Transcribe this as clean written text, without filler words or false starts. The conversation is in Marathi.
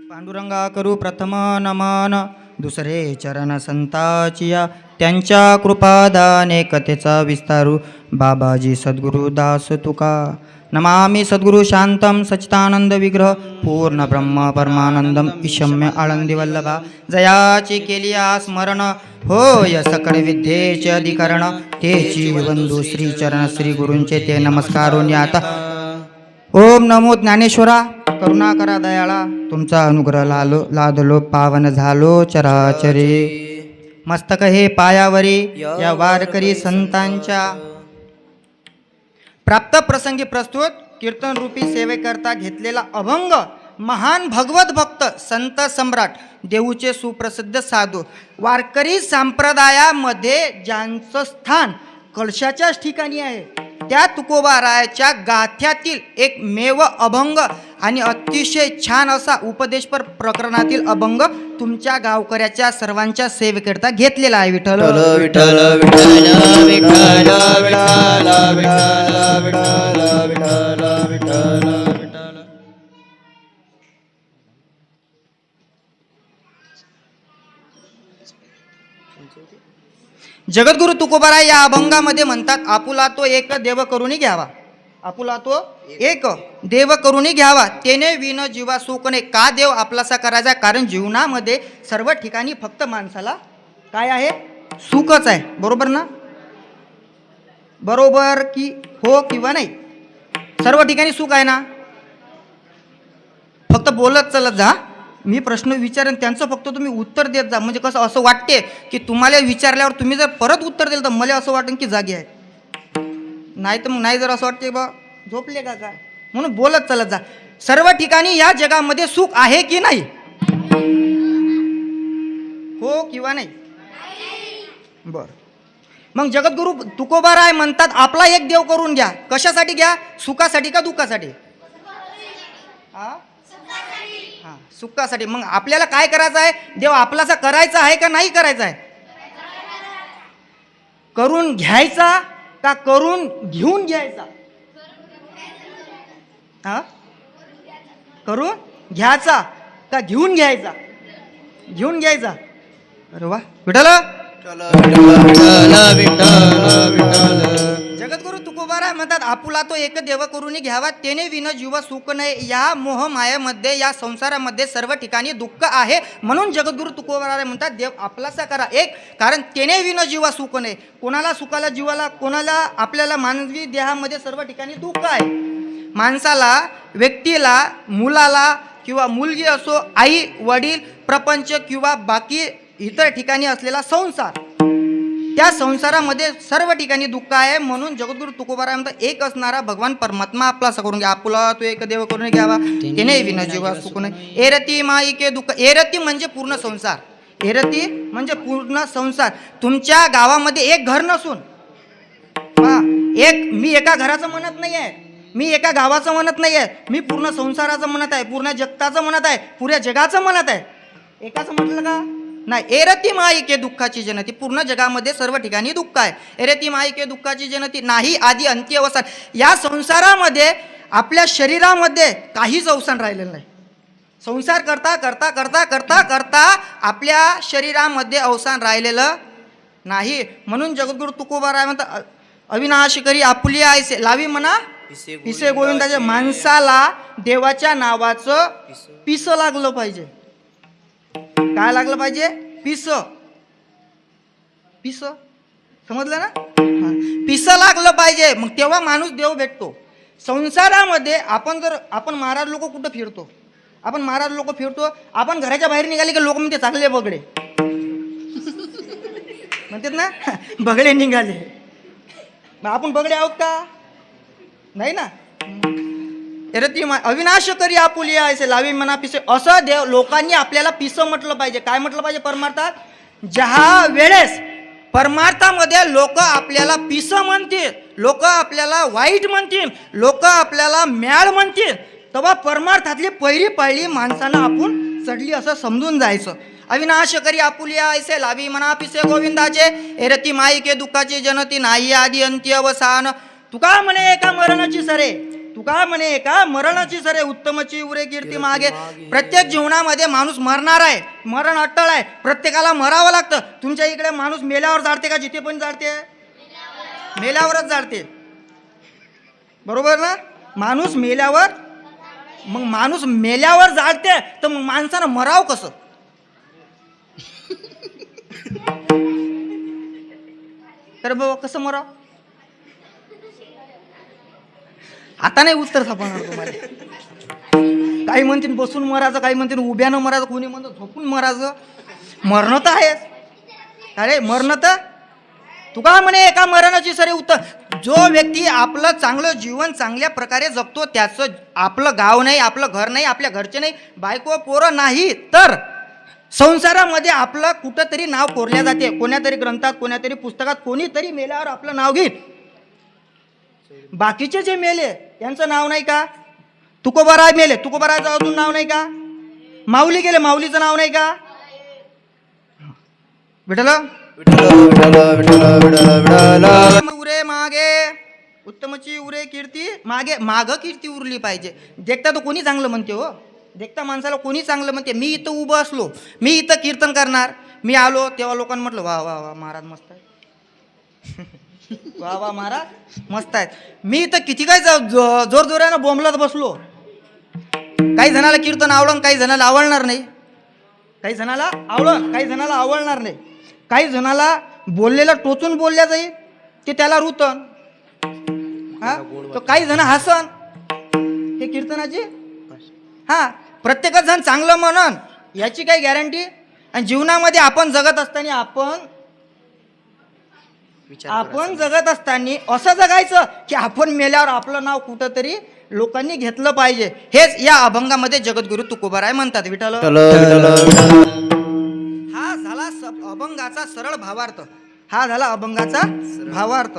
पांडुरंगा करू प्रथम नमन, दुसरे चरण संताचिया, त्यांच्या कृपादाने कथेचा विस्तारू, बाबाजी सद्गुरु दास तुका. नमामि सद्गुरु शांतम सच्चिदानंद विग्रह, पूर्ण ब्रह्म परमानंदम ईशम्य आळंदी वल्लभा. जयाची केली स्मरण, होय सकळ विद्येचे अधिकरण, तेची वंदू श्री चरण श्री गुरूंचे ते नमस्कारोनी आता. ओम नमो ज्ञानेश्वरा, करुणा करा दयाळा, तुमचा अनुग्रह लादलो पावन झालो चराचरे. मस्तक हे पायावरी या वारकरी संतांच्या प्राप्त प्रसंगी प्रस्तुत कीर्तन रूपी सेवेकरता घेतलेला अभंग महान भगवत भक्त संत सम्राट देऊचे सुप्रसिद्ध साधू वारकरी संप्रदायामध्ये ज्यांचं स्थान कळशाच्याच ठिकाणी आहे, त्या तुकोबारायाच्या गाथ्यातील एक मेव अभंग आणि अतिशय छान असा उपदेशपर प्रकरणातील अभंग तुमच्या गावकऱ्याच्या सर्वांच्या सेवेकरता घेतलेला आहे. विठ्ठल विठ्ठल विठ्ठल विठ्ठल विठ्ठल विठ्ठल विठ्ठल. जगद्गुरु तुकोबाराय या अभंगामध्ये म्हणतात, आपुला तो एक देव करूनी घ्यावा, आपुला तो एक देव करूनी घ्यावा, तेने विन जीवा सुखने. का देव आपलासा करायचा? कारण जीवनामध्ये सर्व ठिकाणी फक्त माणसाला काय आहे? सुखच आहे. बरोबर ना? बरोबर की हो किंवा नाही? सर्व ठिकाणी सुख आहे ना? फक्त बोलत चलत जा. मी प्रश्न विचारेन, त्यांचं फक्त तुम्ही उत्तर देत जा. म्हणजे कसं असं वाटते की तुम्हाला विचारल्यावर तुम्ही जर परत उत्तर दिलं तर मला असं वाटेल की जागी आहे, नाही तर मग नाही. जर असं वाटते बा झोपले का काय, म्हणून बोलत चलत जा. सर्व ठिकाणी या जगामध्ये सुख आहे की नाही? हो किंवा नाही? बर, मग जगद्गुरु तुकोबाराय म्हणतात, आपला एक देव करून घ्या. कशासाठी घ्या? सुखासाठी का दुःखासाठी? हा, सुखासाठी. मग आपल्याला काय करायचं आहे? देव आपलासा करायचा आहे का नाही करायचा आहे? करून घ्यायचा का करून घेऊन घ्यायचा? हा, करून घ्यायचा का घेऊन घ्यायचा? घेऊन घ्यायचा. अरे वा, विठ्ठल जगद्गुरु तुकोबाराय म्हणतात, आपुला तो एक देव करून घ्यावा, तेने विन जीव सुख नाही. या मोह मायामध्ये, या संसारामध्ये सर्व ठिकाणी दुःख आहे. म्हणून जगद्गुरु तुकोबाराय म्हणतात, देव आपलासा करा एक, कारण तेने विन जीवा सुख नाही. कोणाला सुखाला, जीवाला, कोणाला आपल्याला मानवी देहामध्ये सर्व ठिकाणी दुःख आहे. माणसाला, व्यक्तीला, मुलाला किंवा मुलगी असो, आई वडील, प्रपंच किंवा बाकी इतर ठिकाणी असलेला संसार, त्या संसारामध्ये सर्व ठिकाणी दुःख आहे. म्हणून जगद्गुरु तुकोबाराय म्हणतात, एक असणारा भगवान परमात्मा आपलासा करून घ्या. आपुला तो एक देव करून घ्यावा, तेने विन जीवा सुख नाही. एरती माई के दुःख. एरती म्हणजे पूर्ण संसार. एरती म्हणजे पूर्ण संसार. तुमच्या गावामध्ये एक घर नसून, एक, मी एका घराचं म्हणत नाही आहे, मी एका गावाचं म्हणत नाही आहे, मी पूर्ण संसाराचं म्हणत आहे, पूर्ण जगताचं म्हणत आहे, पुऱ्या जगाचं म्हणत आहे. एकाचं म्हटलं का नाही? एरती माई के दुःखाची जनती. पूर्ण जगामध्ये सर्व ठिकाणी दुःख आहे. एरती माई के दुःखाची जनती, नाही आधी अंती अवसान. या संसारामध्ये आपल्या शरीरामध्ये काहीच अवसान राहिलेलं नाही. संसार करता करता करता करता करता आपल्या शरीरामध्ये अवसान राहिलेलं नाही. म्हणून जगद्गुरु तुकोबाराय म्हणतात, अविनाशी करी आपुली आयसे, लावी म्हणा पिसे गोविंदाचे. माणसाला देवाच्या नावाचं पिस लागलं पाहिजे. काय लागलं पाहिजे? पिस. पिस समजलं ना? पिस लागलं पाहिजे, मग तेव्हा माणूस देव भेटतो. संसारामध्ये आपण महाराज लोक कुठं फिरतो? आपण महाराज लोक फिरतो, आपण घराच्या बाहेर निघाले की लोक म्हणते चांगले बगडे म्हणतात ना, बगडे निघाले. मग आपण बगडे आहोत का? नाही ना. ती अविनाश करी आपुली आहे, लावी म्हणा पिसे. असं देव लोकांनी आपल्याला पिस म्हटलं पाहिजे. काय म्हटलं पाहिजे परमार्थात? ज्या वेळेस परमार्थामध्ये लोक आपल्याला पिस म्हणतील, लोक आपल्याला वाईट म्हणतील, लोक आपल्याला म्याळ म्हणतील, तेव्हा परमार्थातली पहिली पाळी माणसानं आपण चढली असं समजून जायचं. अविनाश करी आपुलिया ऐसे, लावी म्हणा पिसे गोविंदाचे. एरती माई के दुःखाची जनती, नाही आदी अंती अवसान. तुका म्हणे एका मरणाची सरे, तुका म्हणे का मरणाची सरे उत्तमची उरे कीर्ती मागे. प्रत्येक जीवनामध्ये माणूस मरणार आहे, मरण अट्टळ आहे, प्रत्येकाला मरावं लागतं. तुमच्या इकडे माणूस मेल्यावर जाडते का जिथे पण जाडते? मेल्यावरच जाडते, बरोबर ना? माणूस मेल्यावर, मग माणूस मेल्यावर जाडते तर मग माणसानं मराव कसं? तर बाबा कसं मराव? आता नाही उत्तर सापडणार तुम्हाला. काही म्हणतील बसून मरायचं, काही म्हणतील उभ्यानं मरायचं, कोणी म्हणतं झोपून मरायचं. मरणं तर आहेच. अरे मरणं तर तू का म्हणे एका मरणाची सरे उत्तर. जो व्यक्ती आपलं चांगलं जीवन चांगल्या प्रकारे जगतो, त्याचं आपलं गाव नाही, आपलं घर नाही, आपल्या घरचे नाही, बायको पोरं नाही, तर संसारामध्ये आपलं कुठंतरी नाव कोरल्या जाते. कोण्यातरी ग्रंथात, कोण्यातरी पुस्तकात, कोणीतरी मेल्यावर आपलं नाव घेईल. बाकीचे जे मेले यांचं नाव नाही का? तुकोबाराय मेले, तुकोबारायचं अजून नाव नाही का? माऊली गेले, माऊलीचं नाव नाही का? विठ्ठल उरे मागे उत्तमची उरे कीर्ती मागे. माग कीर्ती उरली पाहिजे. देखता तो कोणी चांगलं म्हणते हो, देखता माणसाला कोणी चांगलं म्हणते. मी इथं उभं असलो, मी इथं कीर्तन करणार, मी आलो तेव्हा लोकांना म्हटलं वा वा वा महाराज मस्त आहे. वा वा महाराज मस्त आहेत. मी इथं किती काय जोरजोरानं बोंबलत बसलो, काही जणाला कीर्तन आवडण, काही जणाला आवडणार नाही, काही जणाला आवडण, काही जणाला आवडणार नाही, काही जणाला बोललेलं टोचून बोलल्या जाईल ते त्याला रुतन, हा तो काही जण हसन. हे कीर्तनाची हा प्रत्येकच जण चांगलं म्हणन याची काही गॅरंटी. आणि जीवनामध्ये आपण जगत असताना आपण जगत असताना असं जगायचं की आपण मेल्यावर आपलं नाव कुठंतरी लोकांनी घेतलं पाहिजे. हेच या अभंगामध्ये जगद्गुरु तुकोबाराय म्हणतात. विठ्ठल हा झाला अभंगाचा सरळ भावार्थ. हा झाला अभंगाचा भावार्थ.